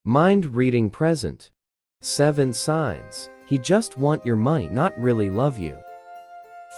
Mind reading present. 7 signs. He just want your money, not really love you.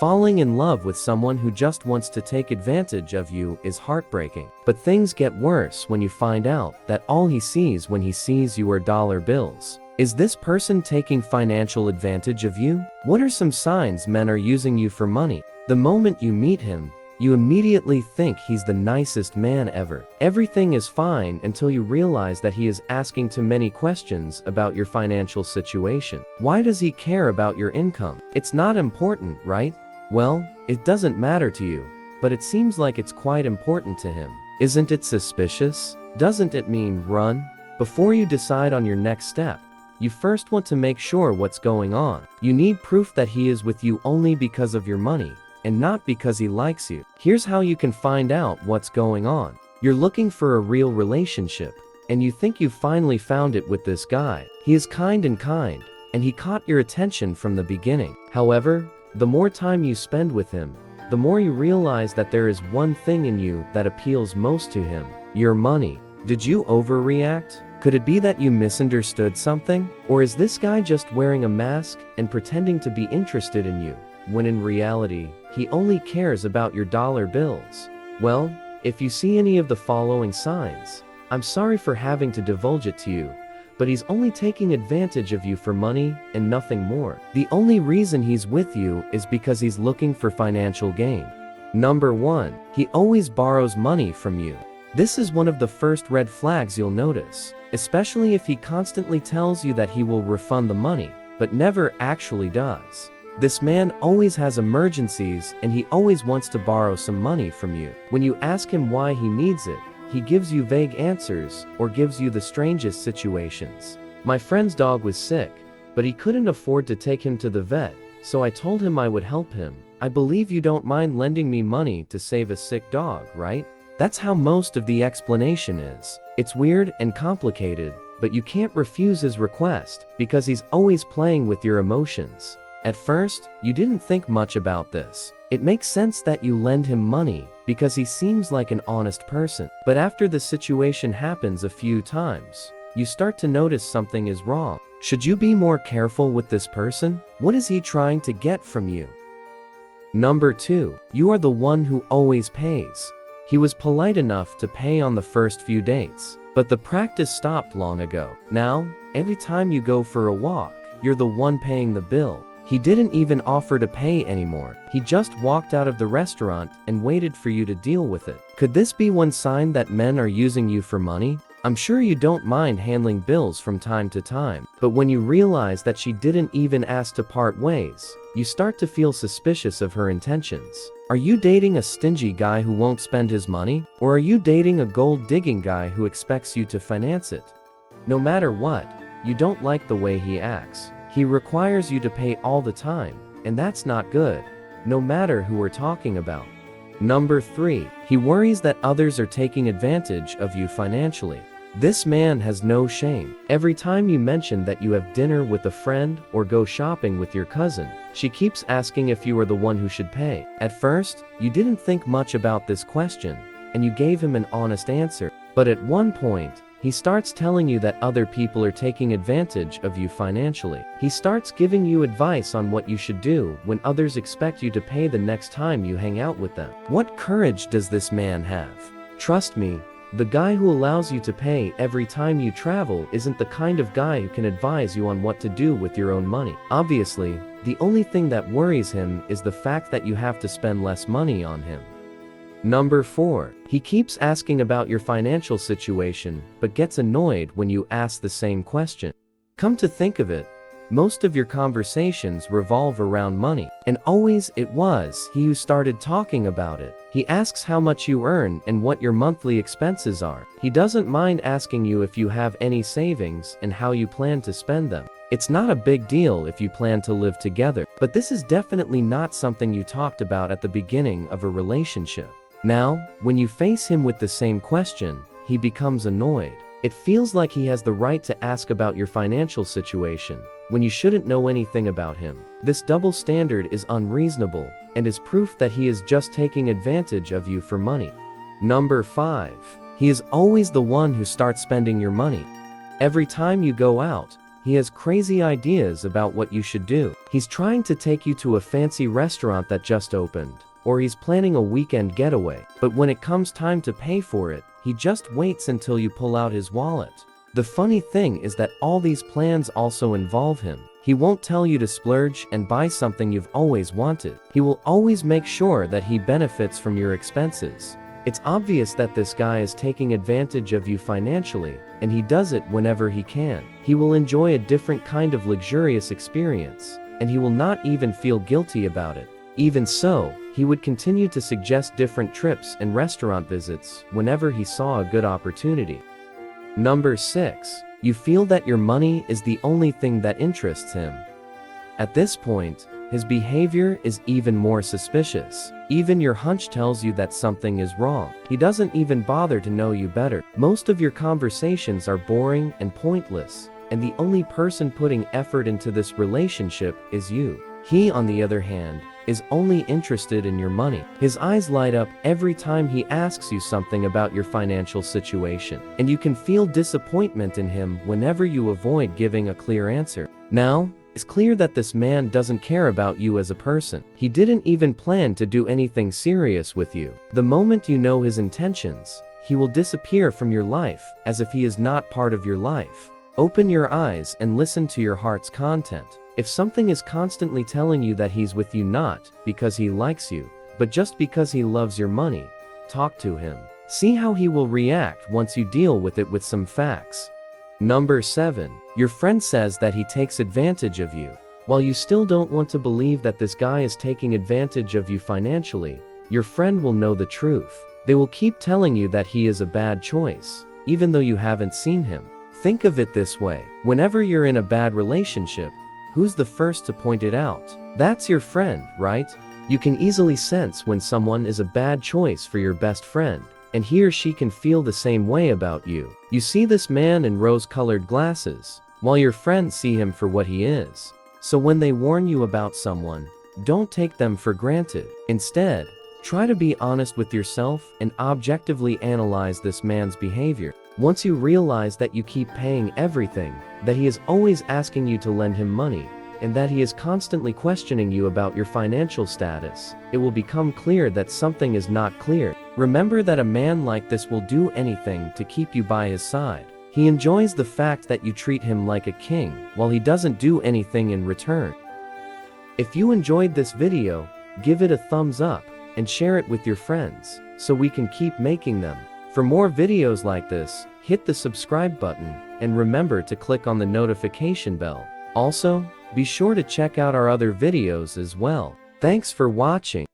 Falling in love with someone who just wants to take advantage of you is heartbreaking. But things get worse when you find out that all he sees when he sees you are dollar bills. Is this person taking financial advantage of you? What are some signs men are using you for money? The moment you meet him, you immediately think he's the nicest man ever. Everything is fine until you realize that he is asking too many questions about your financial situation. Why does he care about your income? It's not important, right? Well, it doesn't matter to you, but it seems like it's quite important to him. Isn't it suspicious? Doesn't it mean run? Before you decide on your next step, you first want to make sure what's going on. You need proof that he is with you only because of your money, and not because he likes you. Here's how you can find out what's going on. You're looking for a real relationship, and you think you finally found it with this guy. He is kind, and he caught your attention from the beginning. However, the more time you spend with him, the more you realize that there is one thing in you that appeals most to him: your money. Did you overreact? Could it be that you misunderstood something? Or is this guy just wearing a mask and pretending to be interested in you, when in reality, he only cares about your dollar bills? Well, if you see any of the following signs, I'm sorry for having to divulge it to you, but he's only taking advantage of you for money and nothing more. The only reason he's with you is because he's looking for financial gain. Number 1. He always borrows money from you. This is one of the first red flags you'll notice, especially if he constantly tells you that he will refund the money, but never actually does. This man always has emergencies, and he always wants to borrow some money from you. When you ask him why he needs it, he gives you vague answers or gives you the strangest situations. My friend's dog was sick, but he couldn't afford to take him to the vet, so I told him I would help him. I believe you don't mind lending me money to save a sick dog, right? That's how most of the explanation is. It's weird and complicated, but you can't refuse his request because he's always playing with your emotions. At first, you didn't think much about this. It makes sense that you lend him money because he seems like an honest person. But after the situation happens a few times, you start to notice something is wrong. Should you be more careful with this person? What is he trying to get from you? Number 2. You are the one who always pays. He was polite enough to pay on the first few dates, but the practice stopped long ago. Now, every time you go for a walk, you're the one paying the bill. He didn't even offer to pay anymore. He just walked out of the restaurant and waited for you to deal with it. Could this be one sign that men are using you for money? I'm sure you don't mind handling bills from time to time, but when you realize that she didn't even ask to part ways, you start to feel suspicious of her intentions. Are you dating a stingy guy who won't spend his money? Or are you dating a gold-digging guy who expects you to finance it? No matter what, you don't like the way he acts. He requires you to pay all the time, and that's not good, no matter who we're talking about. Number 3. He worries that others are taking advantage of you financially. This man has no shame. Every time you mention that you have dinner with a friend or go shopping with your cousin, she keeps asking if you are the one who should pay. At first, you didn't think much about this question, and you gave him an honest answer. But at one point, he starts telling you that other people are taking advantage of you financially. He starts giving you advice on what you should do when others expect you to pay the next time you hang out with them. What courage does this man have? Trust me, the guy who allows you to pay every time you travel isn't the kind of guy who can advise you on what to do with your own money. Obviously, the only thing that worries him is the fact that you have to spend less money on him. Number 4. He keeps asking about your financial situation, but gets annoyed when you ask the same question. Come to think of it, most of your conversations revolve around money, and always it was he who started talking about it. He asks how much you earn and what your monthly expenses are. He doesn't mind asking you if you have any savings and how you plan to spend them. It's not a big deal if you plan to live together, but this is definitely not something you talked about at the beginning of a relationship. Now, when you face him with the same question, he becomes annoyed. It feels like he has the right to ask about your financial situation, when you shouldn't know anything about him. This double standard is unreasonable, and is proof that he is just taking advantage of you for money. Number 5. He is always the one who starts spending your money. Every time you go out, he has crazy ideas about what you should do. He's trying to take you to a fancy restaurant that just opened, or he's planning a weekend getaway. But when it comes time to pay for it, he just waits until you pull out his wallet. The funny thing is that all these plans also involve him. He won't tell you to splurge and buy something you've always wanted. He will always make sure that he benefits from your expenses. It's obvious that this guy is taking advantage of you financially, and he does it whenever he can. He will enjoy a different kind of luxurious experience, and he will not even feel guilty about it. Even so, he would continue to suggest different trips and restaurant visits whenever he saw a good opportunity. Number 6. You feel that your money is the only thing that interests him. At this point, his behavior is even more suspicious. Even your hunch tells you that something is wrong. He doesn't even bother to know you better. Most of your conversations are boring and pointless, and the only person putting effort into this relationship is you. He, on the other hand, is only interested in your money. His eyes light up every time he asks you something about your financial situation, and you can feel disappointment in him whenever you avoid giving a clear answer. Now, it's clear that this man doesn't care about you as a person. He didn't even plan to do anything serious with you. The moment you know his intentions, he will disappear from your life as if he is not part of your life. Open your eyes and listen to your heart's content. If something is constantly telling you that he's with you not because he likes you, but just because he loves your money, talk to him. See how he will react once you deal with it with some facts. Number 7. Your friend says that he takes advantage of you. While you still don't want to believe that this guy is taking advantage of you financially, your friend will know the truth. They will keep telling you that he is a bad choice, even though you haven't seen him. Think of it this way. Whenever you're in a bad relationship, who's the first to point it out? That's your friend, right? You can easily sense when someone is a bad choice for your best friend, and he or she can feel the same way about you. You see this man in rose-colored glasses, while your friends see him for what he is. So when they warn you about someone, don't take them for granted. Instead, try to be honest with yourself and objectively analyze this man's behavior. Once you realize that you keep paying everything, that he is always asking you to lend him money, and that he is constantly questioning you about your financial status, it will become clear that something is not clear. Remember that a man like this will do anything to keep you by his side. He enjoys the fact that you treat him like a king, while he doesn't do anything in return. If you enjoyed this video, give it a thumbs up, and share it with your friends, so we can keep making them. For more videos like this, hit the subscribe button, and remember to click on the notification bell. Also, be sure to check out our other videos as well. Thanks for watching.